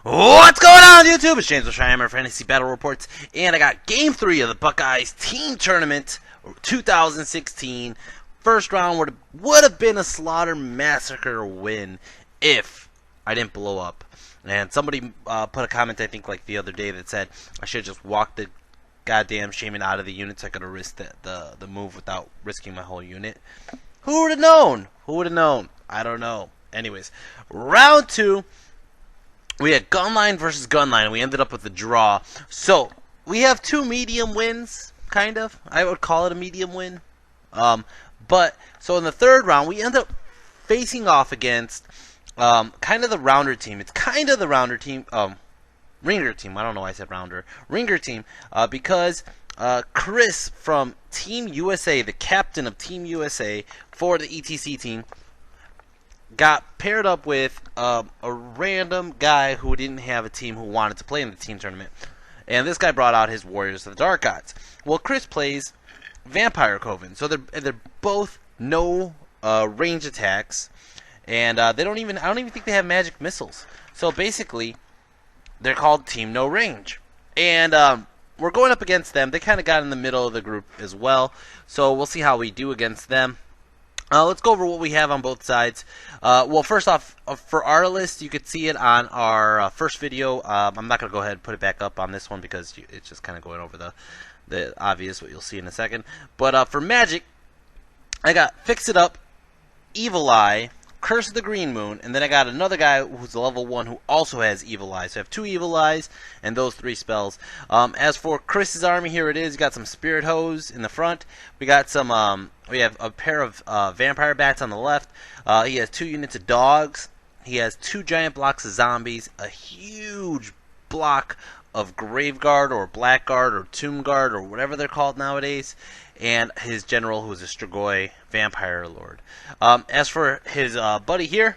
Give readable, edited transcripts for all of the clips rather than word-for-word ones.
What's going on, YouTube? It's James with ChiHammer Fantasy Battle Reports, and I got Game 3 of the Buckeyes Team Tournament 2016. First round would have been a slaughter massacre win if I didn't blow up. And somebody put a comment, I think, like the other day that said I should have just walked the goddamn Shaman out of the unit so I could have risked the move without risking my whole unit. Who would have known? Who would have known? I don't know. Anyways, round 2. We had Gunline versus Gunline, and we ended up with a draw. So, we have 2 medium wins, kind of. I would call it a medium win. So in the third round, we ended up facing off against kind of the rounder team. It's kind of the rounder team, ringer team. I don't know why I said rounder. Ringer team, because Chris from Team USA, the captain of Team USA for the ETC team, got paired up with a random guy who didn't have a team who wanted to play in the team tournament. And this guy brought out his Warriors of the Dark Gods. Well, Chris plays Vampire Coven. So they're both no range attacks. And I don't even think they have magic missiles. So basically, they're called Team No Range. And we're going up against them. They kind of got in the middle of the group as well. So we'll see how we do against them. Let's go over what we have on both sides. Well, first off, for our list, you could see it on our first video. I'm not going to go ahead and put it back up on this one because it's just kind of going over the obvious, what you'll see in a second. But for Magic, I got Fix It Up, Evil Eye, Curse of the Green Moon, and then I got another guy who's level 1 who also has Evil Eyes. So I have 2 Evil Eyes and those 3 spells. As for Chris's army, here it is. You got some Spirit Hose in the front. We got some, we have a pair of Vampire Bats on the left. He has 2 units of Dogs. He has 2 giant blocks of Zombies, a huge block of Grave Guard or Blackguard or Tomb Guard or whatever they're called nowadays, and his general, who's a Strigoi Vampire Lord. As for his buddy here,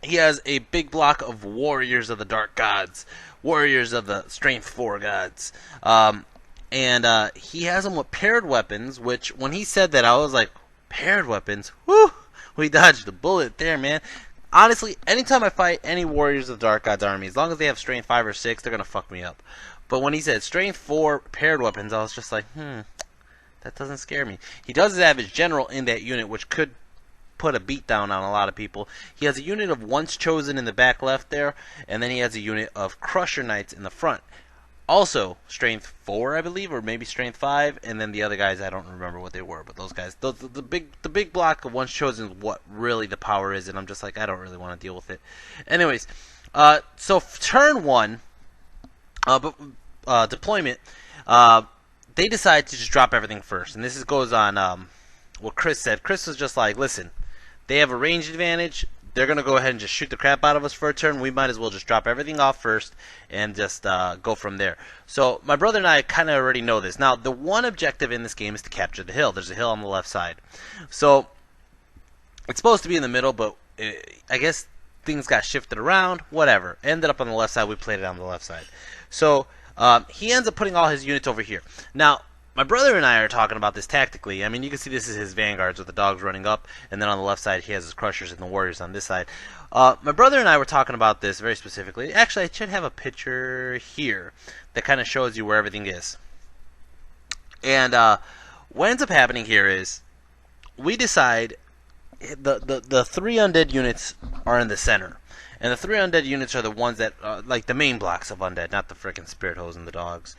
he has a big block of Warriors of the Dark Gods, Warriors of the Strength 4 Gods. And he has them with paired weapons, which when he said that, I was like, paired weapons? Woo! We dodged a bullet there, man. Honestly, anytime I fight any Warriors of the Dark Gods army, as long as they have Strength 5 or 6, they're going to fuck me up. But when he said Strength 4 paired weapons, I was just like, that doesn't scare me. He does have his general in that unit, which could put a beat down on a lot of people. He has a unit of Once Chosen in the back left there, and then he has a unit of Crusher Knights in the front. Also, Strength 4, I believe, or maybe Strength 5, and then the other guys, I don't remember what they were, but those guys, the big block of Once Chosen is what really the power is, and I'm just like, I don't really want to deal with it. Anyways, so turn 1, deployment, they decide to just drop everything first, and this goes on what Chris said. Chris was just like, listen, they have a range advantage. They're going to go ahead and just shoot the crap out of us for a turn. We might as well just drop everything off first and just go from there. So my brother and I kind of already know this. Now, the one objective in this game is to capture the hill. There's a hill on the left side. So it's supposed to be in the middle, but I guess things got shifted around. Whatever. Ended up on the left side. We played it on the left side. So he ends up putting all his units over here. Now, my brother and I are talking about this tactically. I mean, you can see this is his vanguards with the dogs running up, and then on the left side he has his crushers and the warriors on this side. My brother and I were talking about this very specifically. Actually, I should have a picture here that kind of shows you where everything is. And what ends up happening here is we decide the 3 undead units are in the center. And the 3 undead units are the ones that, like the main blocks of undead, not the frickin' Spirit Hose and the dogs.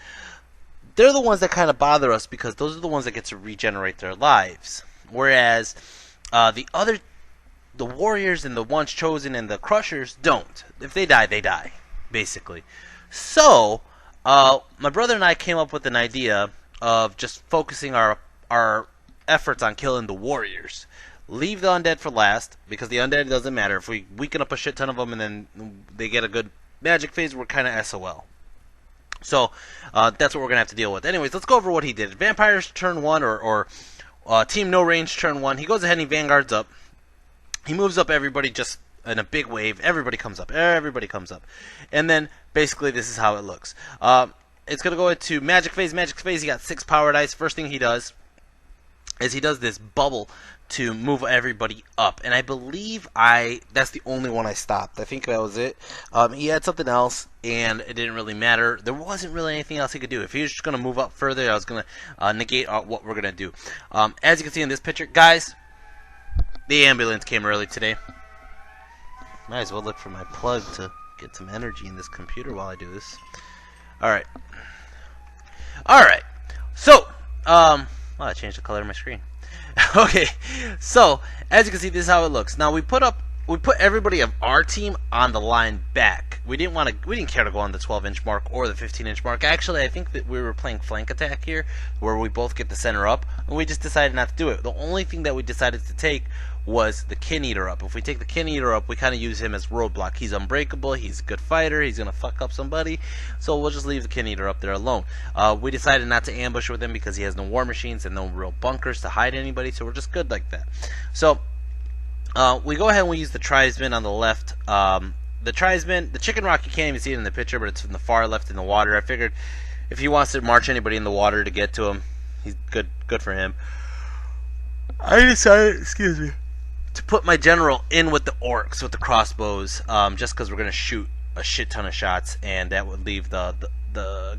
They're the ones that kind of bother us because those are the ones that get to regenerate their lives. Whereas the warriors and the Once Chosen and the crushers don't. If they die, they die, basically. So my brother and I came up with an idea of just focusing our efforts on killing the warriors. Leave the undead for last, because the undead doesn't matter. If we weaken up a shit ton of them and then they get a good magic phase, we're kind of SOL. So that's what we're going to have to deal with. Anyways, let's go over what he did. Vampires turn 1, or Team No Range turn 1. He goes ahead and he vanguards up. He moves up everybody just in a big wave. Everybody comes up. Everybody comes up. And then basically this is how it looks. It's going to go into Magic Phase. Magic Phase, he got 6 power dice. First thing he does is he does this bubble to move everybody up, and I believe that's the only one I stopped. I think that was it. He had something else, and it didn't really matter. There wasn't really anything else he could do. If he was just going to move up further, I was going to negate what we're going to do. As you can see in this picture, guys, the ambulance came early today. Might as well look for my plug to get some energy in this computer while I do this. Alright. Alright. So, I changed the color of my screen. Okay, so as you can see, this is how it looks. Now we put everybody of our team on the line back. We didn't care to go on the 12-inch mark or the 15-inch mark. Actually, I think that we were playing flank attack here, where we both get the center up, and we just decided not to do it. The only thing that we decided to take was the Kin Eater up. If we take the Kin Eater up, we kind of use him as roadblock. He's unbreakable, he's a good fighter, he's going to fuck up somebody, so we'll just leave the Kin Eater up there alone. We decided not to ambush with him because he has no war machines and no real bunkers to hide anybody, so we're just good like that. So, we go ahead and we use the tribesman on the left. The tribesman, the chicken rock, you can't even see it in the picture, but it's from the far left in the water. I figured if he wants to march anybody in the water to get to him, he's good for him. I decided, excuse me, to put my general in with the orcs with the crossbows, just because we're going to shoot a shit ton of shots, and that would leave the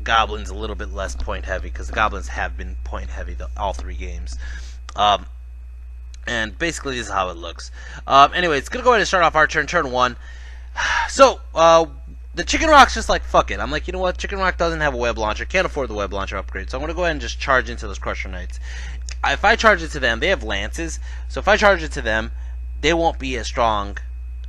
goblins a little bit less point heavy, because the goblins have been point heavy all 3 games. And basically this is how it looks. Anyway, it's going to go ahead and start off our turn 1. So, the Chicken Rock's just like, fuck it. I'm like, you know what? Chicken Rock doesn't have a web launcher, can't afford the web launcher upgrade, so I'm going to go ahead and just charge into those Crusher Knights. If I charge it to them, they have lances, so if I charge it to them, they won't be as strong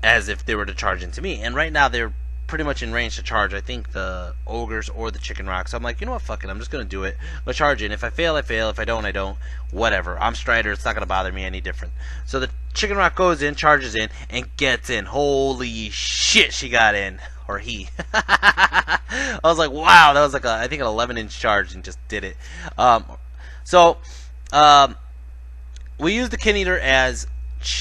as if they were to charge into me. And right now, they're pretty much in range to charge, I think, the Ogres or the Chicken Rock. So I'm like, you know what, fuck it, I'm just going to do it. I'm going to charge in. If I fail, I fail. If I don't, I don't. Whatever. I'm Strider. It's not going to bother me any different. So the Chicken Rock goes in, charges in, and gets in. Holy shit, she got in. Or he. I was like, wow, that was like, I think an 11-inch charge and just did it. We used the Kin Eater as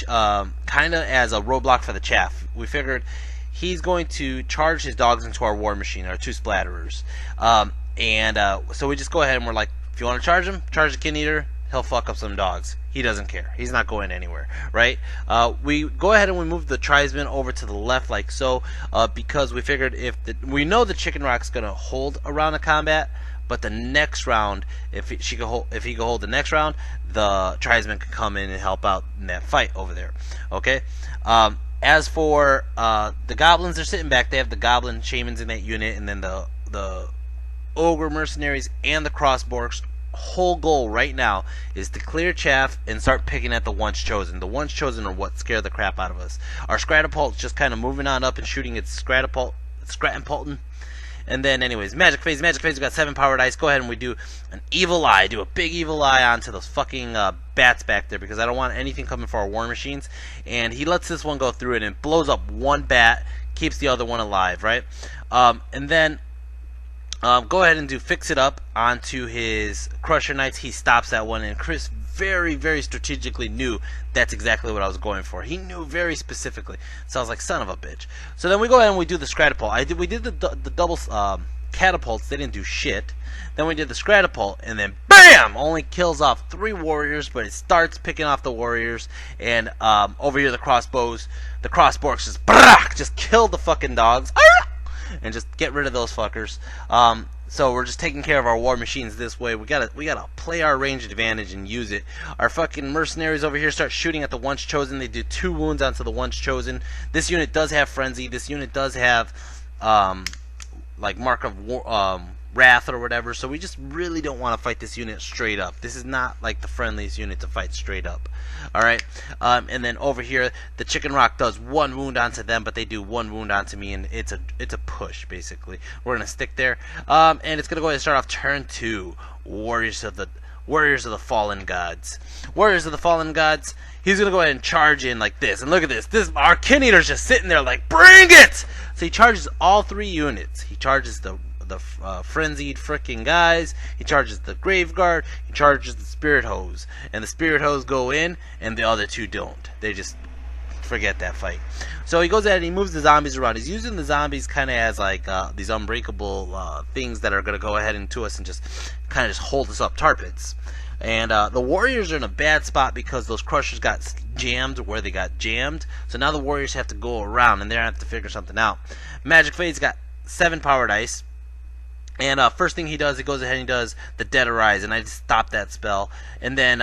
kind of as a roadblock for the chaff. We figured he's going to charge his dogs into our war machine, our 2 splatterers. So we just go ahead and we're like, if you want to charge him, charge the Kin Eater, he'll fuck up some dogs. He doesn't care. He's not going anywhere, right? We go ahead and we move the tribesman over to the left like so, because we figured we know the Chicken Rock's going to hold around the combat, but the next round, if he could hold the next round, the tribesman could come in and help out in that fight over there. Okay. As for the goblins, they're sitting back. They have the goblin shamans in that unit, and then the ogre mercenaries and the crossborks. Whole goal right now is to clear chaff and start picking at the ones chosen. The ones chosen are what scare the crap out of us. Our Scratapult's just kind of moving on up and shooting its Scratapultin. And then, anyways, Magic Phase. We got 7 powered ice. Go ahead and we do an evil eye. Do a big evil eye onto those fucking bats back there, because I don't want anything coming for our war machines. And he lets this one go through it and blows up one bat, keeps the other one alive, right? And then go ahead and do Fix It Up onto his Crusher Knights. He stops that one, and Chris very, very strategically knew that's exactly what I was going for. He knew very specifically. So I was like, son of a bitch. So then we go ahead and we do the Scratapult. We did the double catapults. They didn't do shit. Then we did the Scratapult, and then BAM! Only kills off 3 warriors, but it starts picking off the warriors. And over here, the crossbows, the crossborks just kill the fucking dogs. And just get rid of those fuckers. So we're just taking care of our war machines this way. We gotta play our range advantage and use it. Our fucking mercenaries over here start shooting at the ones chosen. They do 2 wounds onto the ones chosen. This unit does have frenzy. This unit does have like Mark of War, Wrath or whatever. So we just really don't want to fight this unit straight up. This is not like the friendliest unit to fight straight up. Alright, and then over here, the Chicken Rock does 1 wound onto them, but they do 1 wound onto me, and it's a push, basically. We're going to stick there, and it's going to go ahead and start off turn 2, Warriors of the Fallen Gods. Warriors of the Fallen Gods, he's going to go ahead and charge in like this, and look at this, our Kin Eater's just sitting there like, bring it! So he charges all 3 units. He charges the frenzied frickin' guys, he charges the Grave Guard, he charges the Spirit Hose, and the Spirit Hose go in, and the other 2 don't. They just forget that fight. So he goes ahead and he moves the zombies around. He's using the zombies kind of as like these unbreakable things that are going to go ahead into us and just kind of just hold us up, tar pits. And the Warriors are in a bad spot because those Crushers got jammed where they got jammed. So now the Warriors have to go around, and they're going to have to figure something out. Magic Fade's got 7 power dice. And first thing he does, he goes ahead and he does the Dead Arise, and I just stop that spell. And then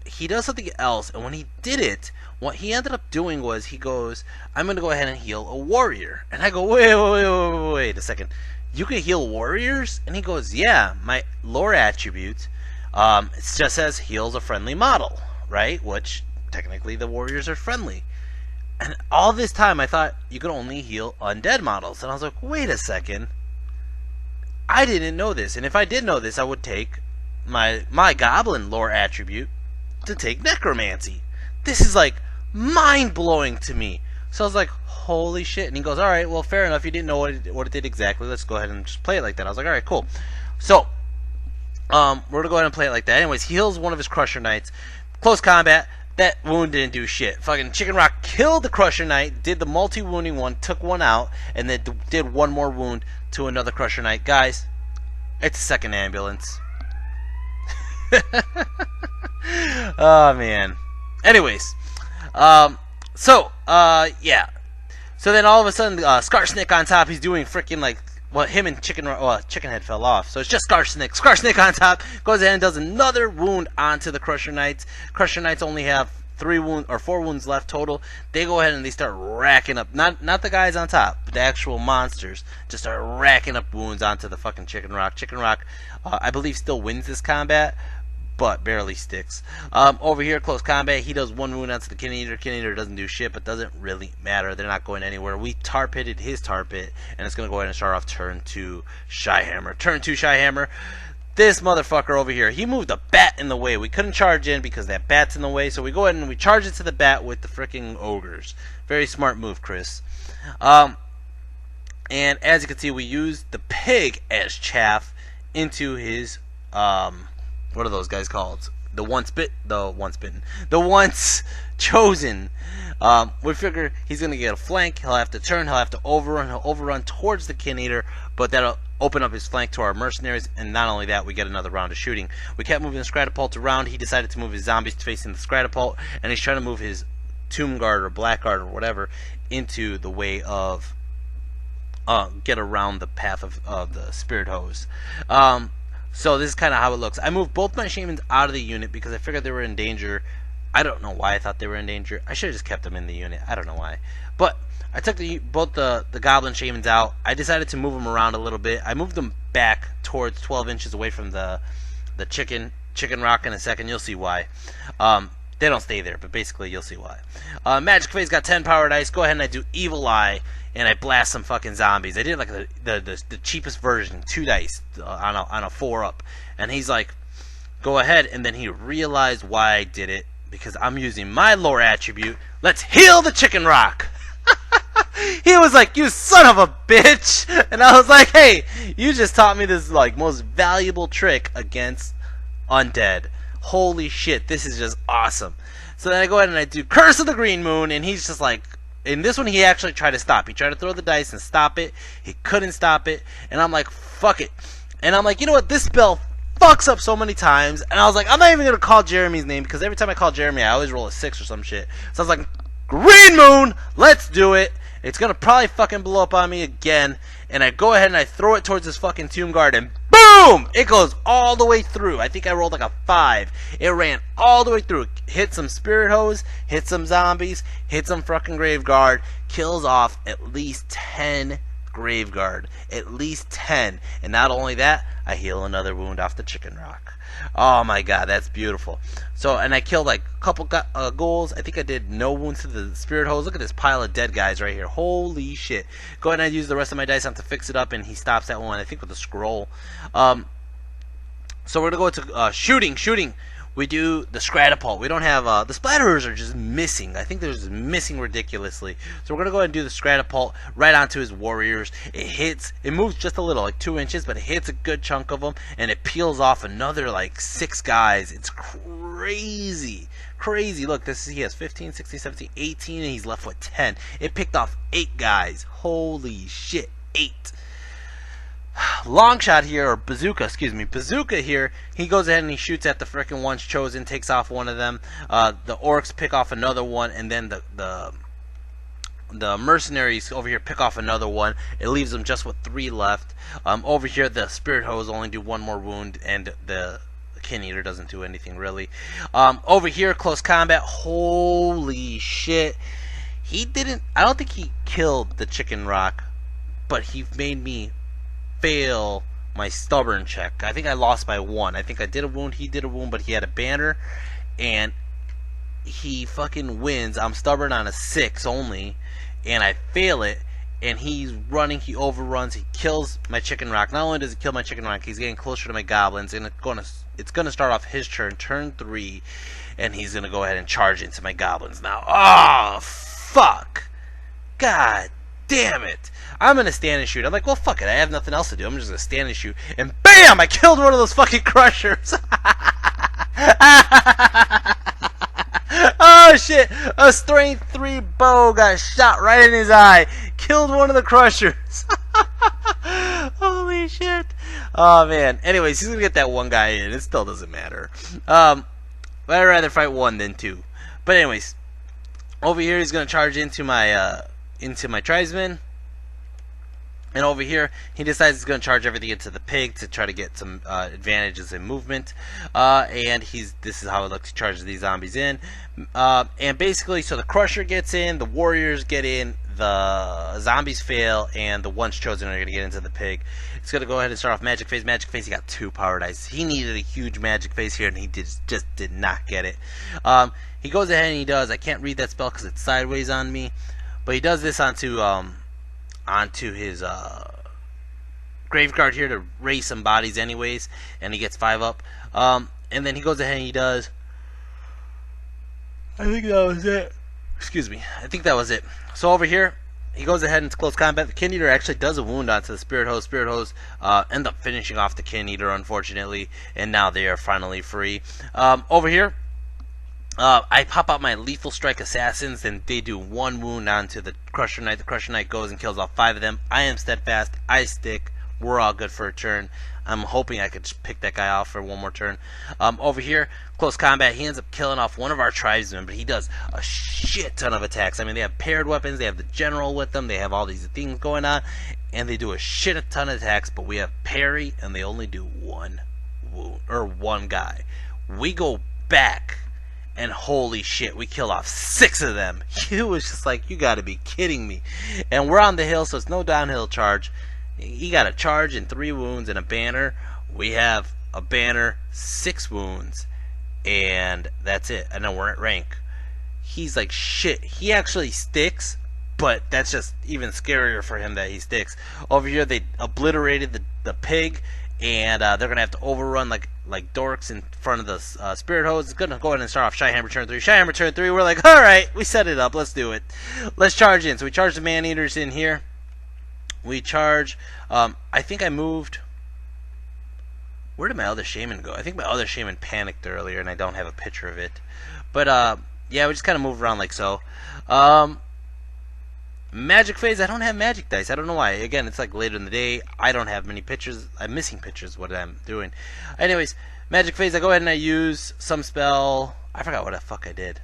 he does something else, and when he did it, what he ended up doing was he goes, I'm going to go ahead and heal a warrior. And I go, wait a second. You can heal warriors? And he goes, yeah, my lore attribute it just says heals a friendly model, right? Which technically the warriors are friendly. And all this time I thought you could only heal undead models. And I was like, wait a second. I didn't know this. And if I did know this, I would take my goblin lore attribute to take necromancy. This is like mind-blowing to me. So I was like, holy shit. And he goes, alright, well, fair enough. You didn't know what it did exactly. Let's go ahead and just play it like that. I was like, alright, cool. So, we're going to go ahead and play it like that. Anyways, he heals one of his Crusher Knights. Close combat. That wound didn't do shit. Fucking Chicken Rock killed the Crusher Knight, did the multi-wounding one, took one out, and then did one more wound to another Crusher Knight. Guys, it's a second ambulance. Oh, man. Anyways, yeah. So then all of a sudden, Skarsnik on top, he's doing freaking like, well, him and Chickenhead fell off. So it's just Skarsnik. Skarsnik on top goes ahead and does another wound onto the Crusher Knights. Crusher Knights only have 4 wounds left total. They go ahead and they start racking up, not the guys on top, but the actual monsters just start racking up wounds onto the fucking Chicken Rock. Chicken Rock, I believe, still wins this combat, but barely sticks. Over here, close combat, he does 1 wound onto the Kin Eater. Kin Eater doesn't do shit, but doesn't really matter. They're not going anywhere. We tar pitted his tar pit, and it's going to go ahead and start off turn 2 ChiHammer. Turn 2 ChiHammer. This motherfucker over here, he moved a bat in the way. We couldn't charge in because that bat's in the way, so we go ahead and we charge it to the bat with the freaking ogres. Very smart move, Chris. And as you can see, we used the pig as chaff into his what are those guys called? The once chosen. We figure he's gonna get a flank. He'll have to turn. He'll have to overrun. He'll overrun towards the Kin Eater, but that'll open up his flank to our mercenaries. And not only that, we get another round of shooting. We kept moving the Scratapult around. He decided to move his zombies facing the Scratapult, and he's trying to move his Tomb Guard or Blackguard or whatever into the way of get around the path of the Spirit Hose. So this is kind of how it looks. I moved both my shamans out of the unit because I figured they were in danger. I don't know why I thought they were in danger. I should have just kept them in the unit. I don't know why. But I took both the goblin shamans out. I decided to move them around a little bit. I moved them back towards 12 inches away from the chicken rock in a second. You'll see why. They don't stay there, but basically you'll see why. Magic Fade's got 10 power dice. Go ahead and I do Evil Eye, and I blast some fucking zombies. I did like the cheapest version, 2 dice on a 4-up. And he's like, go ahead, and then he realized why I did it, because I'm using my lore attribute. Let's heal the Chicken Rock. He was like, you son of a bitch. And I was like, hey, you just taught me this like most valuable trick against undead. Holy shit, this is just awesome. So then I go ahead and I do Curse of the Green Moon, and he's just like, in this one he actually tried to stop. He tried to throw the dice and stop it. He couldn't stop it, and I'm like, fuck it. And I'm like, you know what, this spell fucks up so many times. And I was like, I'm not even gonna call Jeremy's name, because every time I call Jeremy I always roll a 6 or some shit. So I was like, Green Moon, let's do it. It's gonna probably fucking blow up on me again. And I go ahead and I throw it towards this fucking Tomb Guard, and boom! It goes all the way through. I think I rolled like a 5. It ran all the way through. Hit some Spirit Hose, hit some zombies, hit some fucking Grave Guard, kills off at least 10 Grave Guard. At least 10. And not only that, I heal another wound off the Chicken Rock. Oh my god, that's beautiful. So, and I killed like a couple ghouls. I think I did no wounds to the Spirit Hose. Look at this pile of dead guys right here. Holy shit. Go ahead and I use the rest of my dice on to fix it up, and he stops that one, I think, with a scroll. So we're going to go to shooting. We do the Scratapult. We don't have, the Splatterers are just missing. I think they're just missing ridiculously. So we're going to go ahead and do the Scratapult right onto his warriors. It moves just a little, like 2 inches, but it hits a good chunk of them, and it peels off another, like, 6 guys. It's crazy. Crazy. Look, he has 15, 16, 17, 18, and he's left with 10. It picked off 8 guys. Holy shit. 8. long shot here, or bazooka, excuse me, bazooka here. He goes ahead and he shoots at the frickin' ones chosen, takes off one of them. The orcs pick off another one, and then the mercenaries over here pick off another one. It leaves them just with 3 left. Over here, the spirit hose only do 1 more wound, and the kin eater doesn't do anything really. Over here, close combat. Holy shit! He didn't. I don't think he killed the chicken rock, but he made me fail my stubborn check. I think I lost by 1. I think I did a wound. He did a wound, but he had a banner, and he fucking wins. I'm stubborn on a 6 only, and I fail it, and he's running, he overruns, he kills my chicken rock. Not only does he kill my chicken rock, he's getting closer to my goblins, and it's gonna start off his turn 3, and he's gonna go ahead and charge into my goblins now. Oh fuck, god damn it. I'm gonna stand and shoot. I'm like, well, fuck it, I have nothing else to do. I'm just gonna stand and shoot, and BAM! I killed one of those fucking crushers. Oh shit! A strength 3 bow got shot right in his eye. Killed one of the crushers. Holy shit! Oh man. Anyways, he's gonna get that one guy in. It still doesn't matter. But I'd rather fight 1 than 2. But anyways, over here he's gonna charge into my tribesman. And over here, he decides he's going to charge everything into the pig to try to get some advantages in movement. And this is how it looks. He charges these zombies in. And basically, so the Crusher gets in, the Warriors get in, the zombies fail, and the ones chosen are going to get into the pig. It's going to go ahead and start off Magic Phase. Magic Phase, he got 2 power dice. He needed a huge Magic Phase here, and he just did not get it. He goes ahead and he does. I can't read that spell because it's sideways on me. But he does this onto his Graveguard here to raise some bodies anyways, and he gets 5 up. And then he goes ahead and he does, I think that was it. Excuse me. I think that was it. So over here, he goes ahead and close combat. The Kin Eater actually does a wound onto the Spirit Hose. Spirit Hose end up finishing off the Kin Eater, unfortunately, and now they are finally free. Over here, I pop out my Lethal Strike Assassins, and they do 1 wound onto the Crusher Knight. The Crusher Knight goes and kills off 5 of them. I am steadfast. I stick. We're all good for a turn. I'm hoping I could just pick that guy off for 1 more turn. Over here, close combat, he ends up killing off one of our tribesmen, but he does a shit ton of attacks. I mean, they have paired weapons, they have the general with them, they have all these things going on, and they do a shit ton of attacks, but we have parry, and they only do 1 wound, or 1 guy. We go back, and holy shit, we kill off 6 of them. It was just like, you gotta be kidding me. And we're on the hill, so it's no downhill charge. He got a charge and 3 wounds and a banner. We have a banner, 6 wounds, and that's it. And then we're at rank. He's like, shit. He actually sticks, but that's just even scarier for him that he sticks. Over here, they obliterated the pig, and they're gonna have to overrun like dorks in front of the Spirit Hose. It's gonna go ahead and start off ChiHammer turn 3. ChiHammer turn 3. We're like, all right, we set it up. Let's do it. Let's charge in. So we charge the Man Eaters in here. We charge, I think I moved, where did my other shaman go? I think my other shaman panicked earlier and I don't have a picture of it. But, yeah, we just kind of move around like so. Magic Phase, I don't have magic dice. I don't know why. Again, it's like later in the day. I don't have many pictures. I'm missing pictures, what I'm doing. Anyways, Magic Phase, I go ahead and I use some spell. I forgot what the fuck I did.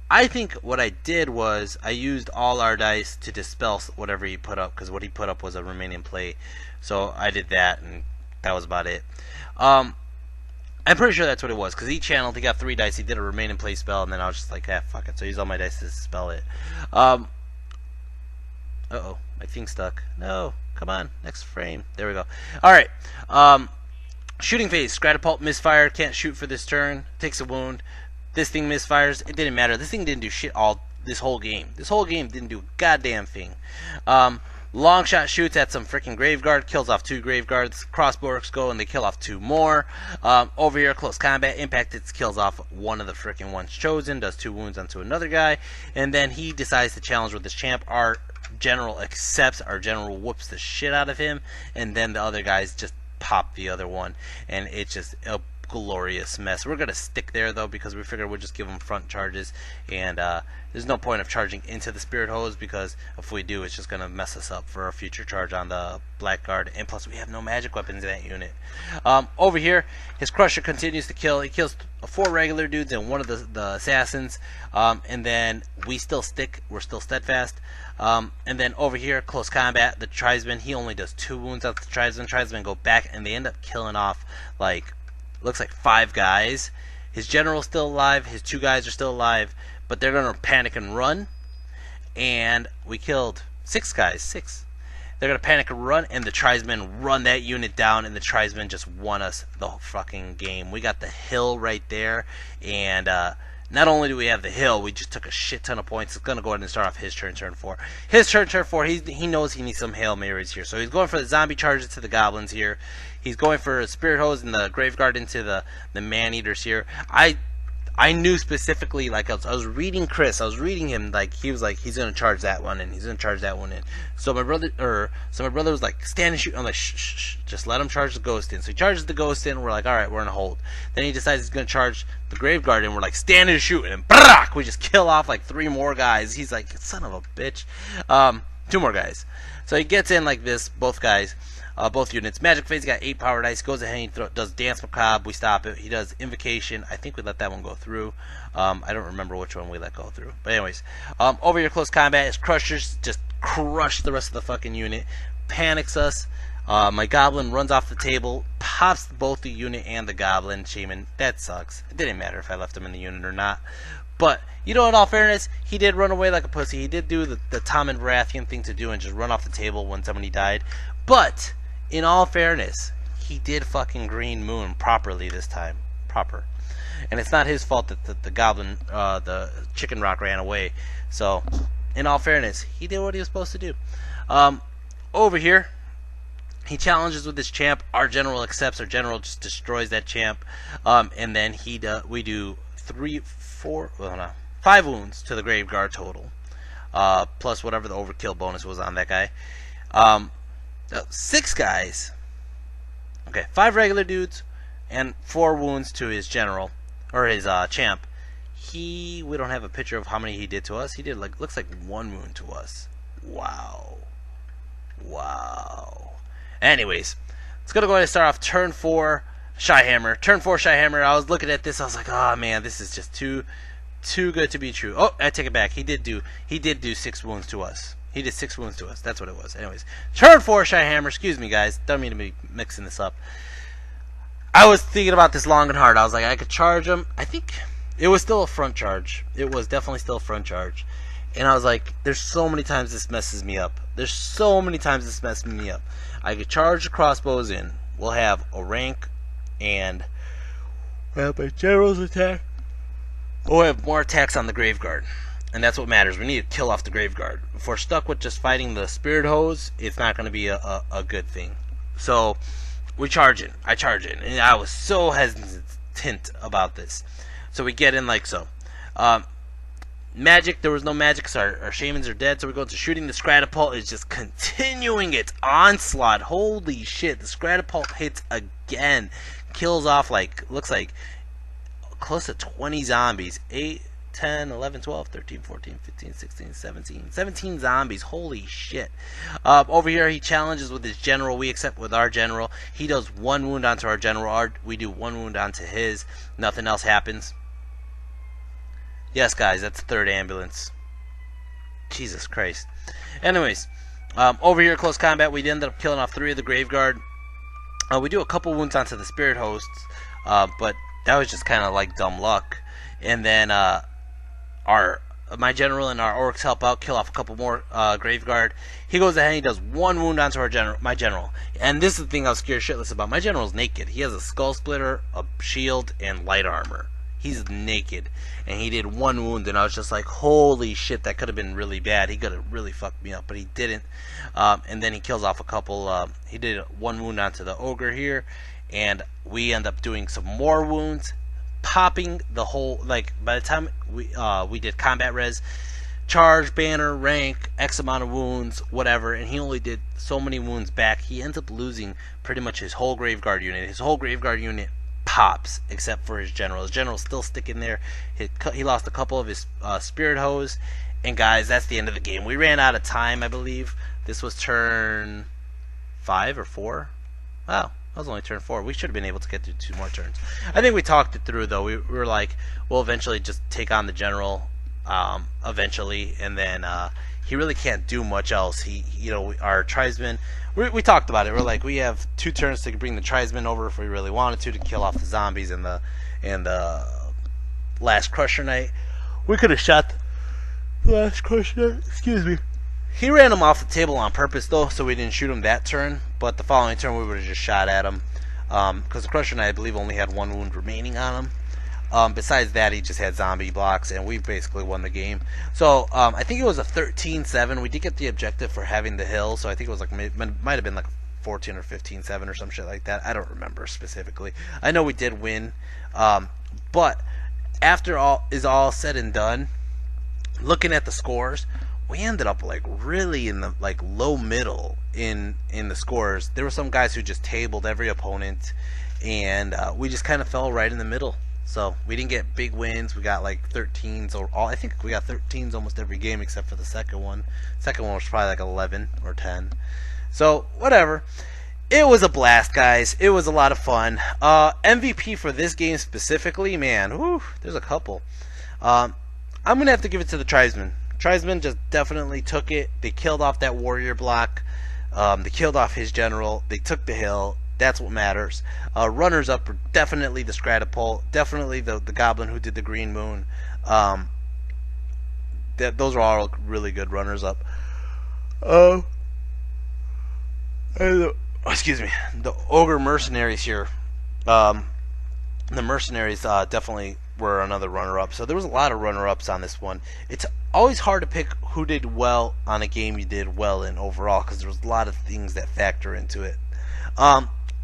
I think what I did was I used all our dice to dispel whatever he put up, because what he put up was a remaining play. So I did that, and that was about it. I'm pretty sure that's what it was, because he channeled, he got 3 dice, he did a remaining play spell, and then I was just like, ah, fuck it. So I used all my dice to dispel it. Uh-oh, my thing stuck. No, come on, next frame. There we go. Alright, shooting phase, Scratapult, misfire, can't shoot for this turn, takes a wound. This thing misfires. It didn't matter. This thing didn't do shit this whole game. This whole game didn't do a goddamn thing. Long shot shoots at some freaking Graveguard. Kills off 2 Graveguards. Crossbowers go and they kill off 2 more. Over here, close combat. Impact it kills off one of the freaking ones chosen. Does 2 wounds onto another guy. And then he decides to challenge with his champ. Our general accepts. Our general whoops the shit out of him. And then the other guys just pop the other one. And it just glorious mess. We're going to stick there, though, because we figured we'd just give them front charges, and there's no point of charging into the Spirit Hose, because if we do, it's just going to mess us up for a future charge on the Blackguard, and plus we have no magic weapons in that unit. Over here, his Crusher continues to kill. He kills 4 regular dudes and 1 of the assassins, and then we still stick. We're still steadfast. And then over here, close combat, the Tribesman, he only does 2 wounds out the Tribesman. Tribesmen go back, and they end up killing off, like, looks like 5 guys. His General's still alive, his 2 guys are still alive, but they're going to panic and run. And we killed 6 guys, 6. They're going to panic and run, and the Tribesmen run that unit down, and the Tribesmen just won us the fucking game. We got the hill right there, and not only do we have the hill, we just took a shit ton of points. It's going to go ahead and start off his turn 4. His turn 4, he knows he needs some Hail Marys here. So he's going for the zombie charges to the goblins here. He's going for a Spirit Hose and the Graveguard into the Man-Eaters here. I knew specifically, like, I was reading Chris. I was reading him, like, he was like, he's going to charge that one in. He's going to charge that one in. So my brother was like, stand and shoot. I'm like, shh, just let him charge the Ghost in. So he charges the Ghost in. We're like, all right, we're in a hold. Then he decides he's going to charge the Graveguard in. We're like, stand and shoot. And we just kill off like 3 more guys. He's like, son of a bitch. 2 more guys. So he gets in like this, both guys. Both units. Magic Phase got 8 power dice. Goes ahead and does Dance Macabre. We stop it. He does Invocation. I think we let that one go through. I don't remember which one we let go through. But anyways, over your close combat, his Crushers just crush the rest of the fucking unit. Panics us. My Goblin runs off the table. Pops both the unit and the Goblin. Shaman. That sucks. It didn't matter if I left him in the unit or not. But, you know, in all fairness, he did run away like a pussy. He did do the Tom and Baratheon thing to do and just run off the table when somebody died. But in all fairness, he did fucking Green Moon properly this time. Proper. And it's not his fault that the Goblin, the Chicken Rock ran away. So, in all fairness, he did what he was supposed to do. Over here, he challenges with his champ. Our General accepts. Our General just destroys that champ. And then we do 5 wounds to the Graveguard total. Plus whatever the overkill bonus was on that guy. 6 guys. Okay, 5 regular dudes and 4 wounds to his General or his champ. We don't have a picture of how many he did to us. He did looks like 1 wound to us. Wow. Anyways, let's go ahead and start off turn 4 ChiHammer. Turn 4 ChiHammer. I was looking at this. I was like, oh man, this is just too good to be true. Oh, I take it back. He did do 6 wounds to us. He did 6 wounds to us. That's what it was. Anyways, turn 4 ChiHammer. Excuse me, guys. Don't mean to be mixing this up. I was thinking about this long and hard. I was like, I could charge him. I think it was still a front charge. It was definitely still a front charge. And I was like, there's so many times this messes me up. I could charge the crossbows in. We'll have a rank and we'll have my General's attack. We'll have more attacks on the Graveguard. And that's what matters. We need to kill off the Graveguard. If we're stuck with just fighting the Spirit Hose, it's not going to be a good thing. So, we charge it. I charge it. And I was so hesitant about this. So we get in like so. Magic, there was no magic because our Shamans are dead. So we go to shooting. The Scratapult is just continuing its onslaught. Holy shit. The Scratapult hits again. Kills off looks like close to 20 zombies. 8, 10, 11, 12, 13, 14, 15, 16, 17 zombies. Holy shit. Over here, he challenges with his General. We accept with our General. He does 1 wound onto our General. We do 1 wound onto his. Nothing else happens. Yes, guys, that's the 3rd ambulance. Jesus Christ. Anyways, over here, close combat, we ended up killing off 3 of the Graveguard. We do a couple wounds onto the Spirit Hosts, but that was just kind of like dumb luck. And then my General and our Orcs help out, kill off a couple more Graveguard. He goes ahead and he does 1 wound onto my General. And this is the thing I was scared shitless about. My General's naked. He has a Skull Splitter, a shield, and light armor. He's naked. And he did 1 wound, and I was just like, holy shit, that could have been really bad. He could have really fucked me up, but he didn't. And then he kills off a couple. He did 1 wound onto the Ogre here. And we end up doing some more wounds. Popping the whole, by the time we did combat res, charge, banner, rank, X amount of wounds, whatever, and he only did so many wounds back. He ends up losing pretty much his whole Graveguard unit. His whole Graveguard unit pops, except for his general. His general's still sticking there. He lost a couple of his spirit hose. And guys, that's the end of the game. We ran out of time, I believe. This was turn 5 or 4. Wow, that was only turn 4. We should have been able to get through 2 more turns. I think we talked it through, though. We were like, we'll eventually just take on the general eventually. And then he really can't do much else. Our tribesmen, we talked about it. We're like, we have 2 turns to bring the tribesmen over if we really wanted to kill off the zombies and the last Crusher Knight. We could have shot the last Crusher Knight. Excuse me. He ran him off the table on purpose, though, so we didn't shoot him that turn. But the following turn, we would have just shot at him. Because the Crusher Knight, I believe, only had 1 wound remaining on him. Besides that, he just had zombie blocks, and we basically won the game. So, I think it was a 13-7. We did get the objective for having the hill, so I think it was like, might have been like 14 or 15-7 or some shit like that. I don't remember specifically. I know we did win. But after all is all said and done, looking at the scores, we ended up like really in the like low middle in the scores. There were some guys who just tabled every opponent, and we just kind of fell right in the middle. So we didn't get big wins. We got like 13s or all. I think we got 13s almost every game except for the second one. Second one was probably like 11 or 10. So whatever. It was a blast, guys. It was a lot of fun. MVP for this game specifically, man. Whew, there's a couple. I'm gonna have to give it to the tribesmen. Tribesmen just definitely took it. They killed off that warrior block. They killed off his general. They took the hill. That's what matters. Runners up were definitely the Stratopole. Definitely the goblin who did the green moon. Those are all really good runners up. Excuse me. The ogre mercenaries here. The mercenaries definitely were another runner-up. So there was a lot of runner-ups on this one. It's always hard to pick who did well on a game you did well in overall, because there was a lot of things that factor into it.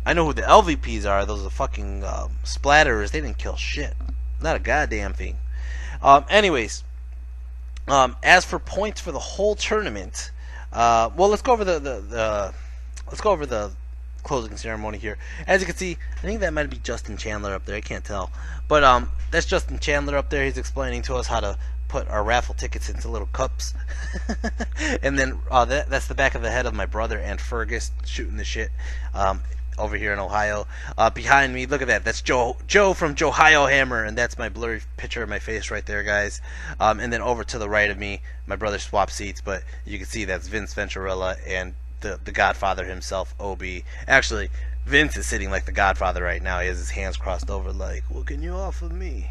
I know who the LVPs are. Those are fucking splatterers. They didn't kill shit. Not a goddamn thing. Anyways, as for points for the whole tournament, well, let's go over the closing ceremony here. As you can see, I think that might be Justin Chandler up there. I can't tell, but that's Justin Chandler up there. He's explaining to us how to put our raffle tickets into little cups. And then that's the back of the head of my brother and Fergus shooting the shit over here in Ohio. Behind me, look at that. That's Joe from ChiHammer, and that's my blurry picture of my face right there, guys. And then over to the right of me, my brother swapped seats, but you can see that's Vince Venturella and the Godfather himself, Obi. Actually, Vince is sitting like the Godfather right now. He has his hands crossed over like, what can you offer me?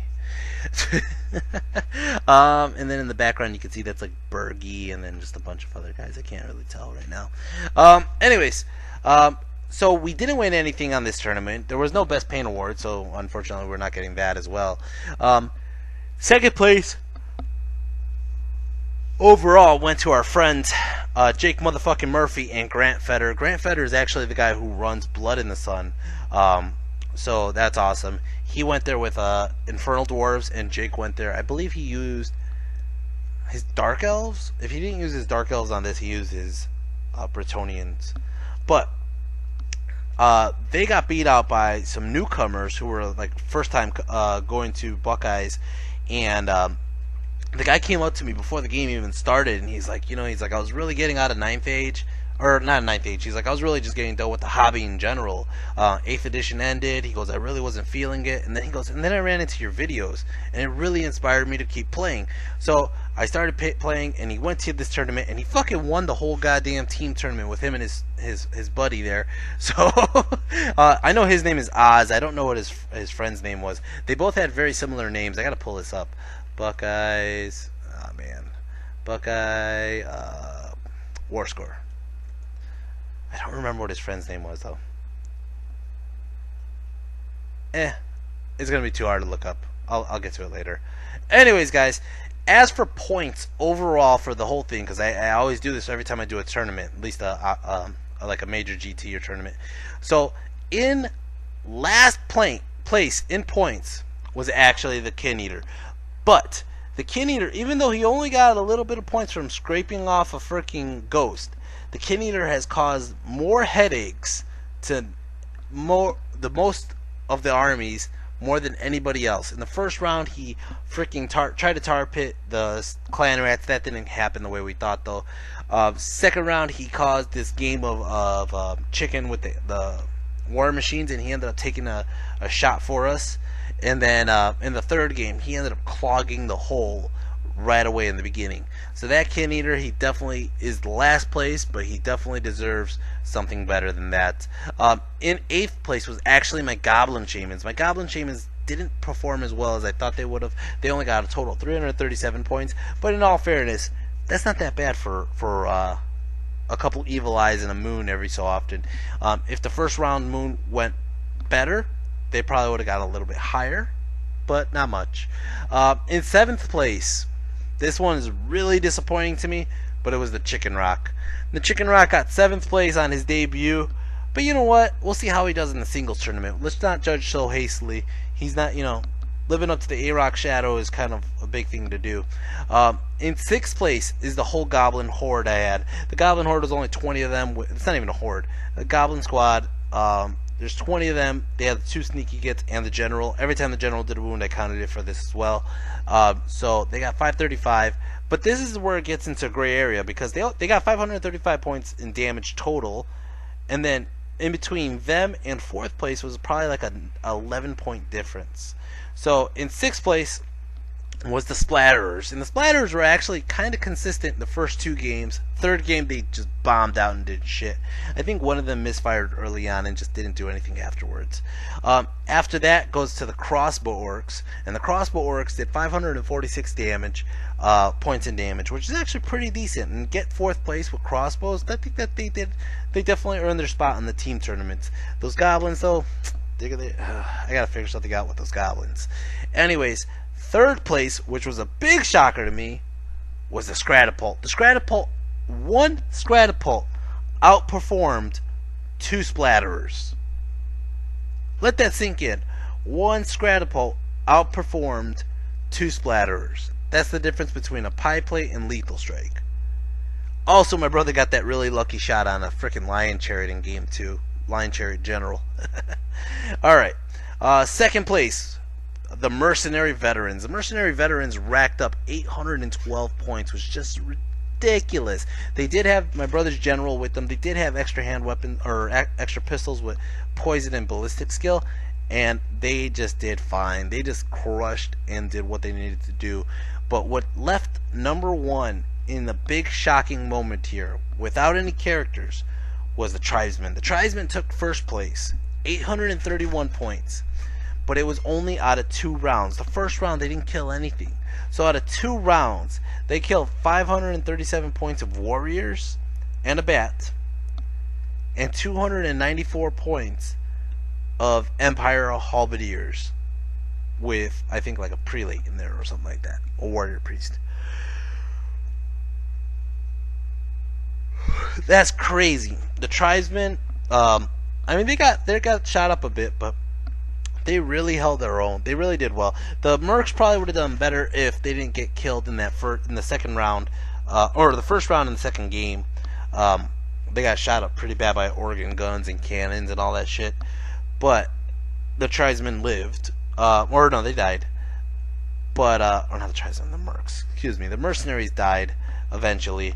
And then in the background you can see that's like Bergie and then just a bunch of other guys. I can't really tell right now. Anyways, so we didn't win anything on this tournament. There was no Best Paint Award, so unfortunately we're not getting that as well. Second place overall went to our friends Jake motherfucking Murphy and Grant Fetter. Grant Fetter is actually the guy who runs Blood in the Sun. So that's awesome. He went there with Infernal Dwarves, and Jake went there. I believe he used his Dark Elves. If he didn't use his Dark Elves on this, he used his Bretonians. But they got beat out by some newcomers who were like first time going to Buckeyes, and the guy came up to me before the game even started, and he's like, I was really getting out of 9th Age. Or not 9th Age. He's like, I was really just getting done with the hobby in general. 8th edition ended. He goes, I really wasn't feeling it. And then he goes, and then I ran into your videos, and it really inspired me to keep playing. So I started playing, and he went to this tournament, and he fucking won the whole goddamn team tournament with him and his buddy there. So I know his name is Oz. I don't know what his friend's name was. They both had very similar names. I gotta pull this up. Buckeyes. Oh man, Buckeye War Score. I don't remember what his friend's name was, though. It's going to be too hard to look up. I'll get to it later. Anyways, guys, as for points overall for the whole thing, because I always do this every time I do a tournament, at least like a major GT or tournament. So, in last place in points was actually the Kin Eater. But, the Kin Eater, even though he only got a little bit of points from scraping off a freaking ghost, the Kin Eater has caused more headaches to the most of the armies more than anybody else. In the first round, he freaking tried to tar pit the clan rats. That didn't happen the way we thought, though. Second round, he caused this game of chicken with the war machines, and he ended up taking a shot for us. And then in the third game, he ended up clogging the hole right away in the beginning. So that Kin Eater, he definitely is last place, but he definitely deserves something better than that. In 8th place was actually my Goblin Shamans. My Goblin Shamans didn't perform as well as I thought they would have. They only got a total of 337 points, but in all fairness, that's not that bad for a couple Evil Eyes and a Moon every so often. If the first round Moon went better, they probably would have got a little bit higher, but not much. In 7th place, this one is really disappointing to me, but it was the Chicken Rock. The Chicken Rock got 7th place on his debut, but you know what? We'll see how he does in the singles tournament. Let's not judge so hastily. He's not, living up to the A-Rock shadow is kind of a big thing to do. In 6th place is the whole Goblin Horde I had. The Goblin Horde was only 20 of them. It's not even a horde. The Goblin Squad, there's 20 of them. They had the 2 sneaky gets and the general. Every time the general did a wound, I counted it for this as well. So they got 535. But this is where it gets into a gray area, because they got 535 points in damage total, and then in between them and 4th place was probably like an 11-point difference. So in 6th place was the Splatterers, and the Splatterers were actually kind of consistent in the first 2 games. Third game they just bombed out and did shit. I think one of them misfired early on and just didn't do anything afterwards. After that goes to the Crossbow Orcs, and the Crossbow Orcs did 546 damage, points in damage, which is actually pretty decent. And get 4th place with crossbows, I think that they definitely earned their spot in the team tournaments. Those goblins though, I gotta figure something out with those goblins. Anyways, 3rd place, which was a big shocker to me, was the Scratapult. The Scratapult, one Scratapult outperformed 2 Splatterers. Let that sink in. One Scratapult outperformed 2 Splatterers. That's the difference between a Pie Plate and Lethal Strike. Also, my brother got that really lucky shot on a freaking Lion Chariot in game 2. Lion Chariot General. Alright. 2nd place, the Mercenary Veterans. The Mercenary Veterans racked up 812 points, which is just ridiculous. They did have my brother's general with them. They did have extra hand weapons or extra pistols with poison and ballistic skill, and they just did fine. They just crushed and did what they needed to do. But what left number 1 in the big shocking moment here, without any characters, was the Tribesmen. The Tribesmen took 1st place, 831 points. But it was only out of 2 rounds. The first round they didn't kill anything. So out of 2 rounds, they killed 537 points of warriors and a bat, and 294 points of Empire halberdiers, with I think like a prelate in there or something like that, a warrior priest. That's crazy. The Tribesmen, I mean they got shot up a bit, but they really held their own. They really did well. The Mercs probably would have done better if they didn't get killed in that in the second round, or the first round in the second game. They got shot up pretty bad by organ guns and cannons and all that shit. But the Tribesmen lived, or no, they died. But or not the Tribesmen, the Mercs. Excuse me, the Mercenaries died eventually.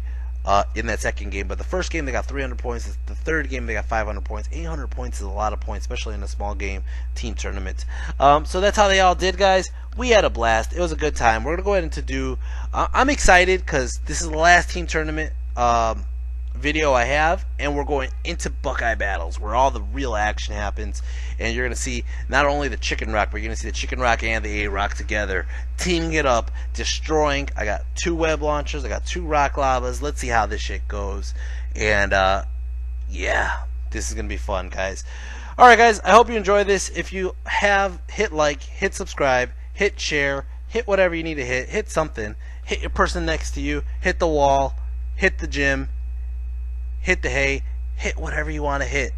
In that second game, but the first game they got 300 points. The third game they got 500 points. 800 points is a lot of points, especially in a small game team tournament. So that's how they all did, guys. We had a blast. It was a good time. We're gonna go ahead and do. I'm excited because this is the last team tournament video I have, and we're going into Buckeye battles where all the real action happens, and you're gonna see not only the Chicken Rock, but you're gonna see the Chicken Rock and the A-Rock together teaming it up, destroying. I got 2 web launchers, I got 2 rock lavas. Let's see how this shit goes. And yeah, this is gonna be fun, guys. Alright guys, I hope you enjoy this. If you have, hit like, hit subscribe, hit share, hit whatever you need to hit something, hit your person next to you, hit the wall, hit the gym, hit the hay, hit whatever you want to hit.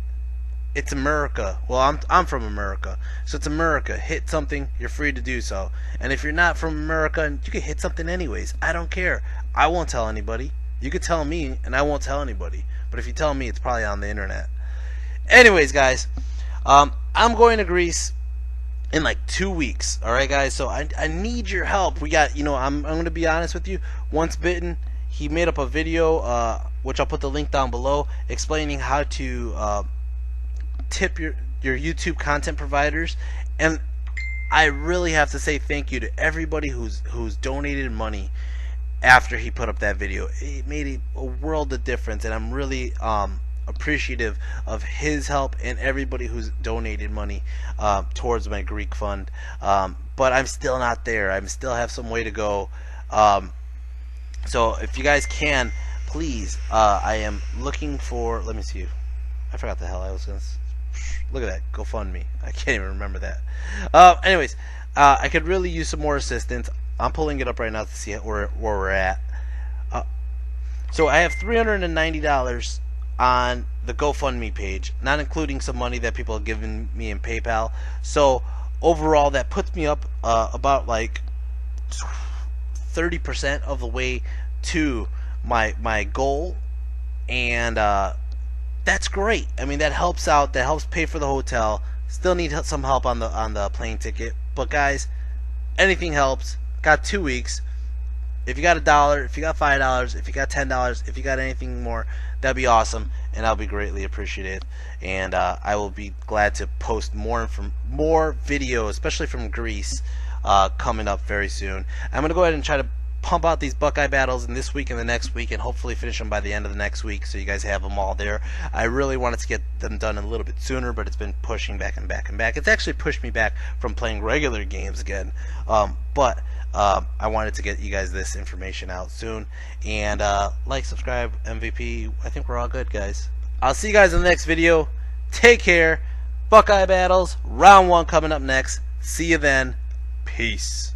It's America. Well, I'm from America, so it's America. Hit something, you're free to do so. And if you're not from America, you can hit something anyways. I don't care. I won't tell anybody. You could tell me, and I won't tell anybody. But if you tell me, it's probably on the internet. Anyways, guys, I'm going to Greece. in like 2 weeks. All right, guys. So I need your help. We got, I'm going to be honest with you. Once Bitten, he made up a video, which I'll put the link down below, explaining how to tip your YouTube content providers. And I really have to say thank you to everybody who's donated money after he put up that video. It made a world of difference, and I'm really appreciative of his help and everybody who's donated money towards my Greek fund. But I'm still not there. I still have some way to go. So if you guys can, please, I am looking for, let me see. I forgot the hell I was going to, look at that, GoFundMe. I can't even remember that. Anyways, I could really use some more assistance. I'm pulling it up right now to see where we're at. So I have $390 on the GoFundMe page, not including some money that people have given me in PayPal. So overall, that puts me up about like 30% of the way to my goal, and that's great. I mean, that helps out. That helps pay for the hotel. Still need some help on the plane ticket, but guys, anything helps. Got 2 weeks. If you got $1, if you got $5, if you got $10, if you got anything more, that'd be awesome, and I'll be greatly appreciated. And I will be glad to post more videos, especially from Greece, coming up very soon. I'm gonna go ahead and try to pump out these Buckeye battles in this week and the next week, and hopefully finish them by the end of the next week, so you guys have them all there. I really wanted to get them done a little bit sooner, but it's been pushing back and back and back. It's actually pushed me back from playing regular games again, but I wanted to get you guys this information out soon. And like, subscribe, MVP. I think we're all good, guys. I'll see you guys in the next video. Take care. Buckeye battles, round 1 coming up next. See you then. Peace.